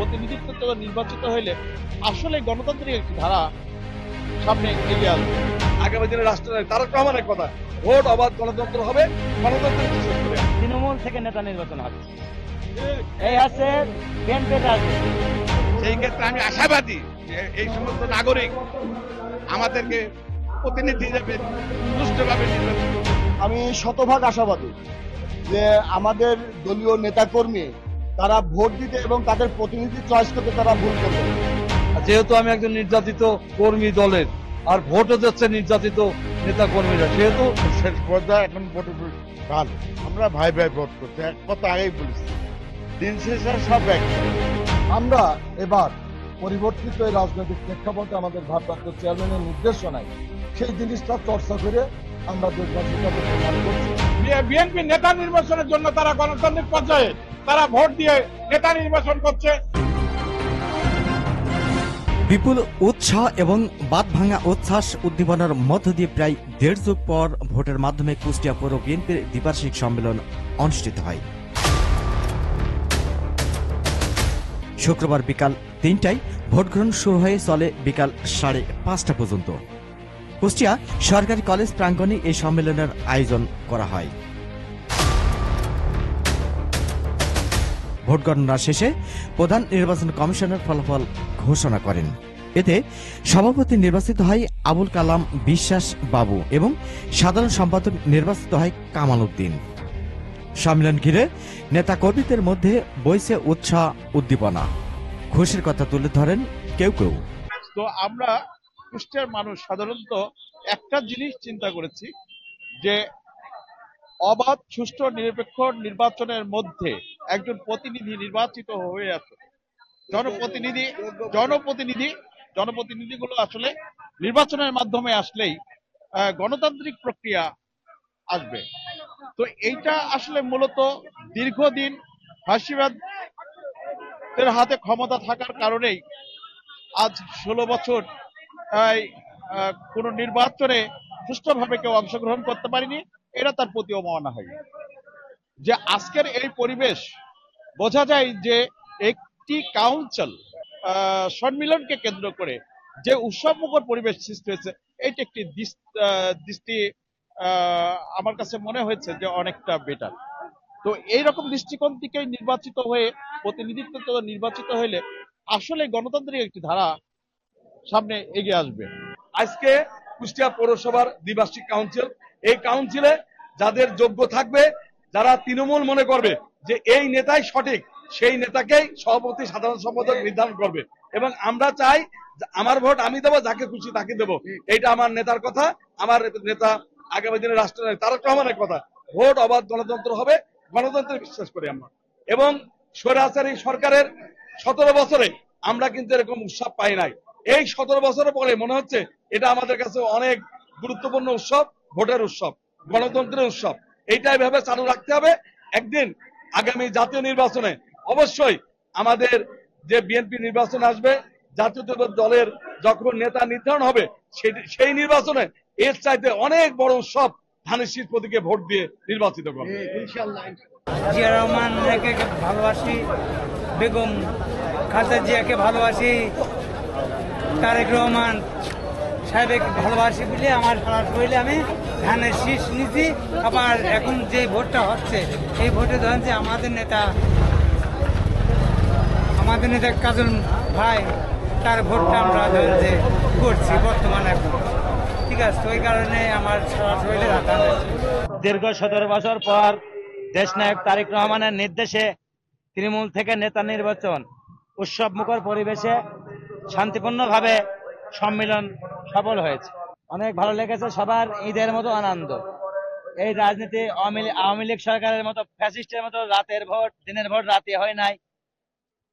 প্রতিনিধিত্ব নির্বাচিত হইলে আসলে গণতান্ত্রিক একটি ধারা সামনে এগিয়ে আসবে। আগামী দিনে রাষ্ট্রের তারেক রহমানের কথা, ভোট অবাধ গণতন্ত্র হবে, গণতন্ত্রের বিশ্বাস করে। তৃণমূল থেকে নেতা নির্বাচন হবে, এই আছে বিএনপির রাজনীতি। সেই ক্ষেত্রে আমি আশাবাদী যে এই সমস্ত নাগরিক আমাদেরকে প্রতিনিধি হিসেবে সুষ্ঠুভাবে নির্বাচন করবে। আমি শতভাগ আশাবাদী যে আমাদের দলীয় নেতাকর্মী তারা ভোট দিতে এবং তাদের প্রতিনিধি চয়েস করতে তারা ভুল করবে। যেহেতু আমি একজন নির্যাতিত কর্মী দলের, আর ভোটও যাচ্ছে নির্যাতিত নেতা কর্মীরা, সেহেতু শেষ পর্যায়ে এখন ভোট ভালো, আমরা ভাই ভাই ভোট করছি, এক কথা আগেই বলেছি, দিন শেষে সব এক। আমরা এবার পরিবর্তিত এই রাজনৈতিক প্রেক্ষাপটে আমাদের ভারপ্রাপ্ত চেয়ারম্যানের নির্দেশনায় সেই জিনিসটা চর্চা করে আমরা দেশবাসীর কাছে প্রমাণ করছি। বিএনপি নেতা নির্বাচনের জন্য তারা গণতান্ত্রিক পর্যায়ে তারা ভোট দিয়ে নেতা নির্বাচন করছে। বিপুল উৎসাহ এবং বাঁধভাঙা উচ্ছ্বাস উদ্দীপনার মধ্য দিয়ে প্রায় ১.৫ যুগ পর ভোটের মাধ্যমে কুষ্টিয়া পৌর বিএনপির দ্বিবার্ষিক সম্মেলন অনুষ্ঠিত হয়। শুক্রবার বিকাল ৩টায় ভোট গ্রহণ শুরু হয়ে চলে বিকাল ৫:৩০ পর্যন্ত। কুষ্টিয়া সরকারি কলেজ প্রাঙ্গণে এই সম্মেলনের আয়োজন করা হয়। ভোট গণনা শেষে প্রধান নির্বাচন কমিশনার ফলাফল ঘোষণা করেন। এতে সভাপতি নির্বাচিত হয় আবুল কালাম বিশ্বাস বাবু এবং সাধারণ সম্পাদক নির্বাচিত হয় কামাল উদ্দিন। সম্মেলন ঘিরে নেতা কর্মীদের মধ্যে বইছে উৎসাহ উদ্দীপনা, খুশির কথা তুলে ধরেন কেউ কেউ। তো আমরা কুষ্টিয়ার মানুষ সাধারণত একটা জিনিস চিন্তা করেছি যে অবাধ সুষ্ঠু নিরপেক্ষ নির্বাচনের মধ্যে একজন প্রতিনিধি নির্বাচিত হয়ে আছে। জনপ্রতিনিধিগুলো আসলে নির্বাচনের মাধ্যমে আসলেই গণতান্ত্রিক প্রক্রিয়া আসবে। তো এইটা আসলে মূলত দীর্ঘদিন ফাঁসিবাদের হাতে ক্ষমতা থাকার কারণেই আজ 16 বছর কোন নির্বাচনে সুষ্ঠুভাবে কেউ অংশগ্রহণ করতে পারেনি। এটা তার প্রতি অবমাননা হয় যে আজকের এই পরিবেশ বোঝা যায় যে একটি কাউন্সিল সম্মিলনকে কেন্দ্র করে যে উৎসবমুখর পরিবেশ সৃষ্টি হয়েছে, এটি একটি দৃষ্টি আমার কাছে মনে হয়েছে যে অনেকটা বেটার। তো এইরকম দৃষ্টিকোণ থেকে নির্বাচিত হয়ে প্রতিনিধিত্ব নির্বাচিত হইলে আসলে গণতান্ত্রিক একটি ধারা সামনে এগিয়ে আসবে। আজকে কুষ্টিয়া পৌরসভার দ্বিবার্ষিক কাউন্সিল, এই কাউন্সিলে যাদের যোগ্য থাকবে, যারা তৃণমূল মনে করবে যে এই নেতাই সঠিক, সেই নেতাকেই সভাপতি সাধারণ সম্পাদক নির্ধারণ করবে। এবং আমরা চাই আমার ভোট আমি দেবো, যাকে খুশি তাকে দেবো, এইটা আমার নেতার কথা, আমার নেতা আগামী দিনে রাষ্ট্রের তারেক রহমানের কথা। ভোট অবাধ গণতন্ত্র হবে, গণতন্ত্রে বিশ্বাস করি আমরা। এবং স্বৈরাচারী সরকারের 17 বছরে আমরা কিন্তু এরকম উৎসব পাই নাই। এই 17 বছরের পরে মনে হচ্ছে এটা আমাদের কাছে অনেক গুরুত্বপূর্ণ উৎসব, ভোটের উৎসব, গণতন্ত্রের উৎসব। এইটাই ভাবে চালু রাখতে হবে। একদিন আগামী জাতীয় নির্বাচনে অবশ্যই আমাদের যে বিএনপি নির্বাচন আসবে, জাতীয় দলের যখন নেতা নির্ধারণ হবে, সেই নির্বাচনে এর চাইতে অনেক বড় উৎসব ধানের শীষ প্রতীকে ভোট দিয়ে নির্বাচিত করবে। জিয়া রহমানকে ভালোবাসি, বেগম খালেদা জিয়াকে ভালোবাসি, তারেক রহমান সাহেবকে ভালোবাসি বলে আমার সারা শরীরে আমি ধানের শীষ নিচ্ছি। আবার এখন যে ভোটটা হচ্ছে, এই ভোটে ধরেন যে আমাদের নেতা কাজল ভাই, তার ভোটটা আমরা ধরেন যে করছি বর্তমানে এখন, ঠিক আছে। ওই কারণে আমার সারা শরীরে রাখা হয়েছে। দীর্ঘ 17 বছর পর দেশনায়ক তারেক রহমানের নির্দেশে তৃণমূল থেকে নেতা নির্বাচন উৎসব মুখর পরিবেশে শান্তিপূর্ণভাবে সম্মেলন সফল হয়েছে। অনেক ভালো লেগেছে, সবার ঈদের মতো আনন্দ। এই রাজনীতি আওয়ামী লীগ সরকারের মতো ফ্যাসিস্টের মতো রাতের ভোট দিনের ভোট রাতে হয় নাই,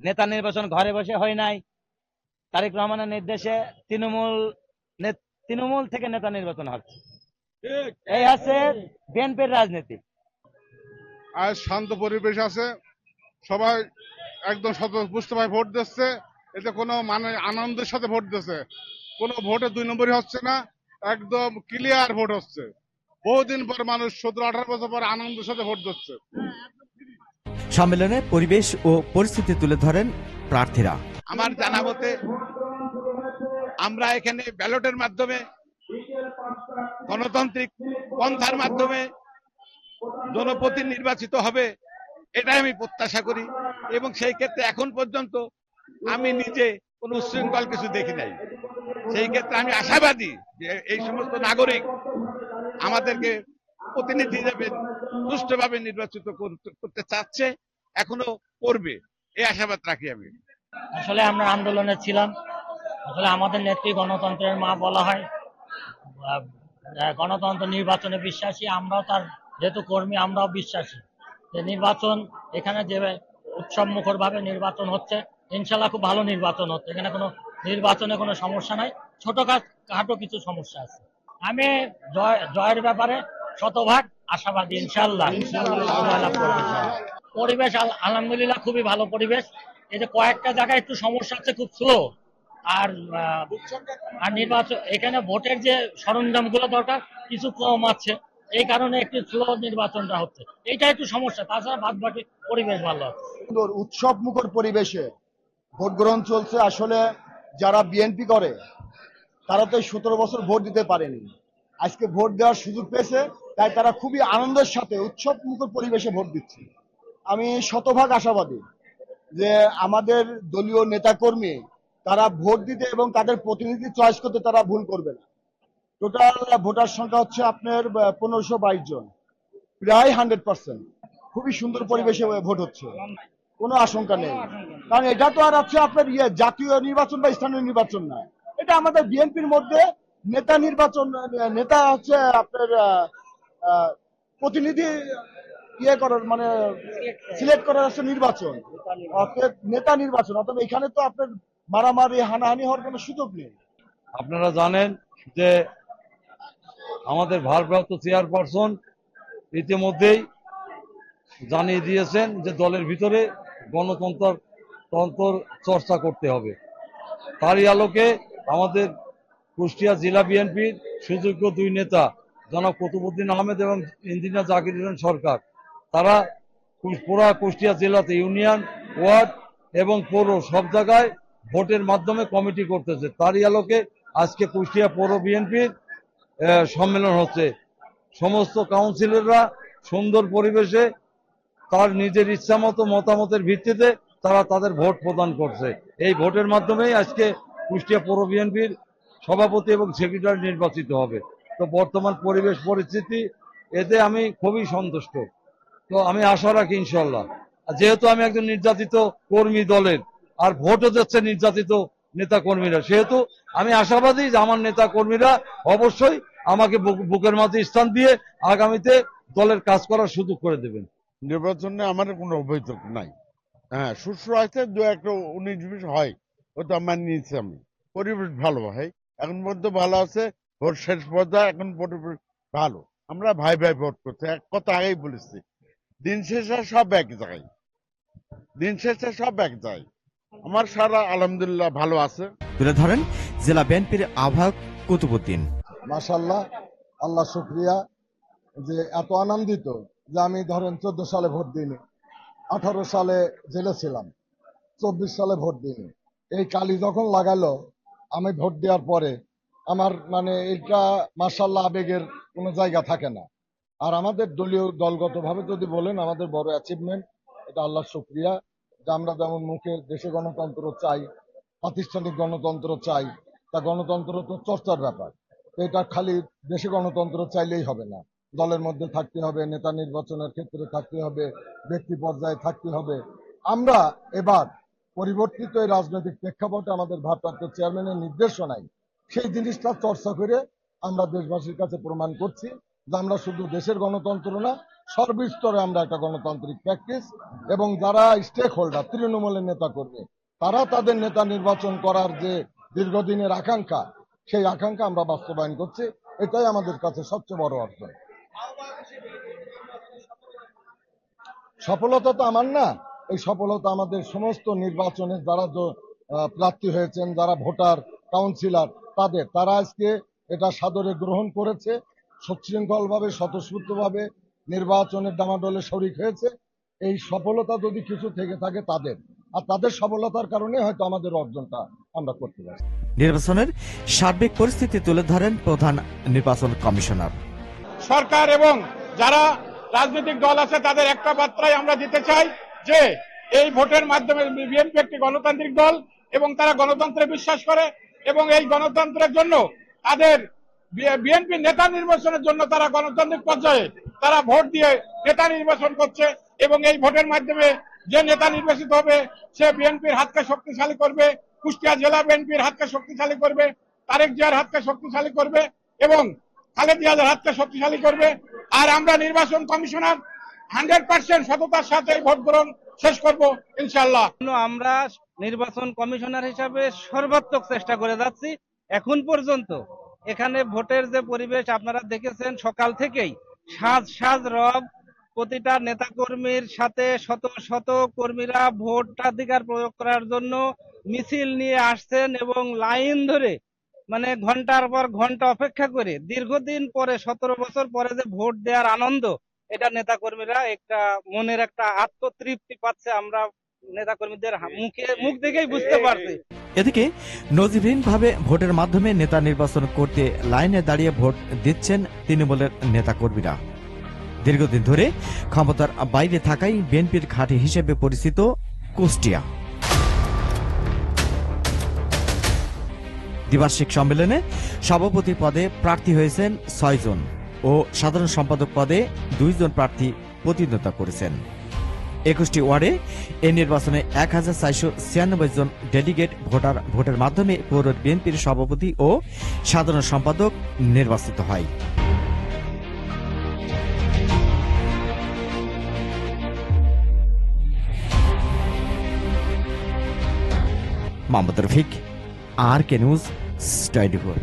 নেতা নির্বাচন ঘরে বসে হয় নাই। তারেক রহমানের নির্দেশে তৃণমূল থেকে নেতা নির্বাচন হচ্ছে, এই আছে বিএনপির রাজনীতি। আজ শান্ত পরিবেশ আছে, সবাই একদম স্বতঃস্ফূর্তভাবে ভোট দিচ্ছে। এতে কোনো মানে আনন্দের সাথে ভোট দিচ্ছে, কোনো ভোটে 2 নম্বরই হচ্ছে না, একদম ক্লিয়ার ভোট হচ্ছে। বহুদিন পর মানুষ 17-18 বছর পর আনন্দের সাথে ভোট দিচ্ছে। সম্মেলনে পরিবেশ ও পরিস্থিতি তুলে ধরেন প্রার্থীরা। আমার জানা মতে আমরা এখানে ব্যালটের মাধ্যমে, গণতান্ত্রিক পন্থার মাধ্যমে জনপ্রতিনিধি নির্বাচিত হবে, এটাই আমি প্রত্যাশা করি। এবং সেই ক্ষেত্রে এখন পর্যন্ত আমি নিজে কোনো উচ্ছৃঙ্খল কিছু দেখি নাই। সেই ক্ষেত্রে আমি আশাবাদী যে এই সমস্ত নাগরিক আমাদেরকে প্রতিনিধি হিসেবে সুষ্ঠুভাবে নির্বাচিত করতে চাচ্ছে, এখনো করবে, এই আশাবাদ রাখি আমি। আসলে আমরা আন্দোলনে ছিলাম। আসলে আমাদের নেত্রী গণতন্ত্রের মা বলা হয়। গণতন্ত্র নির্বাচনে বিশ্বাসী, আমরাও তার যেহেতু কর্মী, আমরাও বিশ্বাসী যে নির্বাচন এখানে যে উৎসব মুখর ভাবে নির্বাচন হচ্ছে, ইনশাল্লাহ খুব ভালো নির্বাচন হচ্ছে। এখানে কোনো নির্বাচনে কোনো সমস্যা নাই, ছোটখাটো কিছু সমস্যা আছে। আমি জয়ের ব্যাপারে শতভাগ আশাবাদী, ইনশাল্লাহ। পরিবেশ আলহামদুলিল্লাহ খুবই ভালো পরিবেশ। এই যে কয়েকটা জায়গায় একটু সমস্যা আছে, খুব স্লো। আর নির্বাচন এখানে ভোটের যে সরঞ্জাম গুলো দরকার কিছু কম আছে, এই কারণে একটু স্লো নির্বাচনটা হচ্ছে, এইটা একটু সমস্যা। তাছাড়া বাদ বাকি পরিবেশ ভালো আছে। সুন্দর উৎসব মুখর পরিবেশে ভোট গ্রহণ চলছে। আসলে যারা বিএনপি করে তারা তো 17 বছর ভোট দিতে পারেনি, আজকে ভোট দেওয়ার সুযোগ পেয়েছে, তাই তারা খুবই আনন্দের সাথে উৎসব মুখর পরিবেশে ভোট দিচ্ছে। আমি শতভাগ আশাবাদী যে আমাদের দলীয় নেতাকর্মী তারা ভোট দিতে এবং তাদের প্রতিনিধি চয়েস করতে তারা ভুল করবে না। টোটাল ভোটার সংখ্যা হচ্ছে আপনার 1522 জন, প্রায় 100%। খুবই সুন্দর পরিবেশে ভোট হচ্ছে, কোনো আশঙ্কা নেই। কারণ এটা তো আর হচ্ছে আপনার জাতীয় নির্বাচন বা স্থানীয় নির্বাচন না, এটা আমাদের বিএনপির মধ্যে নেতা নির্বাচন, নেতা হচ্ছে আপনার প্রতিনিধি করার মানে সিলেক্ট করার হচ্ছে নির্বাচন, অর্থাৎ নেতা নির্বাচন। অর্থাৎ এখানে তো আপনার মারামারি হানাহানি হওয়ার কোনো সুযোগ নেই। আপনারা জানেন যে আমাদের ভারপ্রাপ্ত চেয়ারপারসন ইতিমধ্যেই জানিয়ে দিয়েছেন যে দলের ভিতরে গণতন্ত্র চর্চা করতে হবে। তারই আলোকে আমাদের কুষ্টিয়া জেলা বিএনপির সুযোগ্য দুই নেতা জনাব কুতুবউদ্দিন আহমেদ এবং ইঞ্জিনিয়ার জাকির হোসেন সরকার, তারা পুরা কুষ্টিয়া জেলাতে ইউনিয়ন, ওয়ার্ড এবং পৌর সব জায়গায় ভোটের মাধ্যমে কমিটি করতেছে। তারই আলোকে আজকে কুষ্টিয়া পৌর বিএনপির সম্মেলন হচ্ছে। সমস্ত কাউন্সিলররা সুন্দর পরিবেশে তার নিজের ইচ্ছা মতো মতামতের ভিত্তিতে তারা তাদের ভোট প্রদান করছে। এই ভোটের মাধ্যমেই আজকে কুষ্টিয়া পৌর বিএনপির সভাপতি এবং সেক্রেটারি নির্বাচিত হবে। তো বর্তমান পরিবেশ পরিস্থিতি এতে আমি খুবই সন্তুষ্ট। তো আমি আশা রাখি ইনশাল্লাহ, যেহেতু আমি একজন নির্যাতিত কর্মী দলের, আর ভোটও যাচ্ছে নির্যাতিত নেতা কর্মীরা, সেহেতু আমি আশাবাদী যে আমার নেতা কর্মীরা অবশ্যই আমাকে বুকের মাঝে স্থান দিয়ে আগামীতে দলের কাজ করার সুযোগ করে দেবেন। নির্বাচনে আমার কোনো অভিযোগ নাই। হ্যাঁ, সুষ্ঠু আছে, 2-1-19-20 হয়, ওটা আমার নিয়েছি আমি। পরিবেশ ভালো ভাই, এখন পর্যন্ত ভালো আছে। ভোট শেষ পর্যায়ে এখন পরিবেশ ভালো। আমরা ভাই ভাই ভোট করছি, এক কথা আগেই বলেছি, দিন শেষে সব এক জায়গায়, দিন শেষে সব এক জায়গায়। আমার সারা আলহামদুলিল্লাহ ভালো আছে। তুলে ধরেন জেলা বিএনপির আহ্বায়ক কুতুবউদ্দিন। মাশাআল্লাহ, আল্লাহ শুকরিয়া যে এত আনন্দিত যে আমি ধরেন 14 সালে ভোট দিইনি, 18 সালে জেলে ছিলাম, 24 সালে ভোট দিইনি। এই কালি যখন লাগালো আমি ভোট দেওয়ার পরে আমার মানে এটা মাশাআল্লাহ আবেগের কোনো জায়গা থাকে না। আর আমাদের দলগতভাবে যদি বলেন আমাদের বড় অ্যাচিভমেন্ট, এটা আল্লাহ শুকরিয়া যে আমরা যেমন মুখে দেশে গণতন্ত্র চাই, প্রাতিষ্ঠানিক গণতন্ত্র চাই, তা গণতন্ত্র তো চর্চার ব্যাপার। এটা খালি দেশে গণতন্ত্র চাইলেই হবে না, দলের মধ্যে থাকতে হবে, নেতা নির্বাচনের ক্ষেত্রে থাকতে হবে, ব্যক্তি পর্যায়ে থাকতে হবে। আমরা এবার পরিবর্তিত এই রাজনৈতিক প্রেক্ষাপটে আমাদের ভারপ্রাপ্ত চেয়ারম্যানের নির্দেশনায় সেই জিনিসটা চর্চা করে আমরা দেশবাসীর কাছে প্রমাণ করছি যে আমরা শুধু দেশের গণতন্ত্র না, সর্বস্তরে আমরা একটা গণতান্ত্রিক প্র্যাকটিস, এবং যারা স্টেক হোল্ডার তৃণমূলের নেতা কর্মী তারা তাদের নেতা নির্বাচন করার যে দীর্ঘদিনের আকাঙ্ক্ষা, সেই আকাঙ্ক্ষা আমরা বাস্তবায়ন করছি। এটাই আমাদের কাছে সবচেয়ে বড় অর্জন। সফলতা তো আমার না, এই সফলতা আমাদের সমস্ত নির্বাচনে যারা প্রার্থী হয়েছেন, যারা ভোটার, কাউন্সিলর, তারা আজকে এটা সাদরে গ্রহণ করেছে, সুশৃঙ্খলভাবে স্বতঃস্ফূর্তভাবে নির্বাচনের ডামাডোলে শরিক হয়েছে। এই সফলতা যদি কিছু থেকে থাকে তাদের, আর তাদের সফলতার কারণে হয়তো আমাদের অর্জনটা আমরা করতে পারি। নির্বাচনের সার্বিক পরিস্থিতি তুলে ধরেন প্রধান নির্বাচন কমিশনার। সরকার এবং যারা রাজনৈতিক দল আছে তাদের একটা বার্তাই আমরা দিতে চাই যে এই ভোটের মাধ্যমে বিএনপি একটি গণতান্ত্রিক দল এবং তারা গণতন্ত্রে বিশ্বাস করে এবং এই গণতন্ত্রের জন্য তাদের বিএনপি নেতা নির্বাচনের জন্য তারা গণতান্ত্রিক পর্যায়ে তারা ভোট দিয়ে নেতা নির্বাচন করছে এবং এই ভোটের মাধ্যমে যে নেতা নির্বাচিত হবে সে বিএনপির হাতকে শক্তিশালী করবে, কুষ্টিয়া জেলা বিএনপির হাতকে শক্তিশালী করবে, তারেক জিয়ার হাতকে শক্তিশালী করবে এবং খালেদা জিয়ার হাতকে শক্তিশালী করবে। আর আমরা নির্বাচন কমিশনার 100% সততার সাথে ভোট গ্রহণ শেষ করব ইনশাআল্লাহ। আমরা নির্বাচন কমিশনার হিসাবে সর্বাত্মক চেষ্টা করে যাচ্ছি। এখন পর্যন্ত এখানে ভোটের যে পরিবেশ আপনারা দেখেছেন, সকাল থেকেই সাজ রব, প্রতিটা নেতাকর্মীর সাথে শত শত কর্মীরা ভোটাধিকার প্রয়োগ করার জন্য মিছিল নিয়ে আসছেন এবং লাইন ধরে মানে ঘন্টার পর ঘন্টা অপেক্ষা করে দীর্ঘদিন পরে 17 বছর পরে যে ভোট দেওয়ার আনন্দ, এটা নেতাকর্মীরা একটা মনের একটা আত্মতৃপ্তি পাচ্ছে। আমরা নেতাকর্মীদের মুখ দেখেই বুঝতে পারছি। এদিকে নজিরবিহীনভাবে ভোটের মাধ্যমে নেতা নির্বাচন করতে লাইনে দাঁড়িয়ে ভোট দিচ্ছেন তৃণমূলের নেতাকর্মীরা। দীর্ঘদিন ধরে ক্ষমতার বাইরে থাকাই বিএনপির ঘাঁটি হিসেবে পরিচিত কুষ্টিয়া। দ্বিবার্ষিক সম্মেলনে সভাপতি পদে প্রার্থী হয়েছেন 6 জন ও সাধারণ সম্পাদক পদে 2 জন প্রার্থী প্রতিদ্বন্দ্বিতা করেছেন। 21টি ওয়ার্ডে এই নির্বাচনে 1496 জন ডেলিগেট ভোটের মাধ্যমে পৌর বিএনপির সভাপতি ও সাধারণ সম্পাদক নির্বাচিত হয়। Mohammad Rafiq, RK news 24।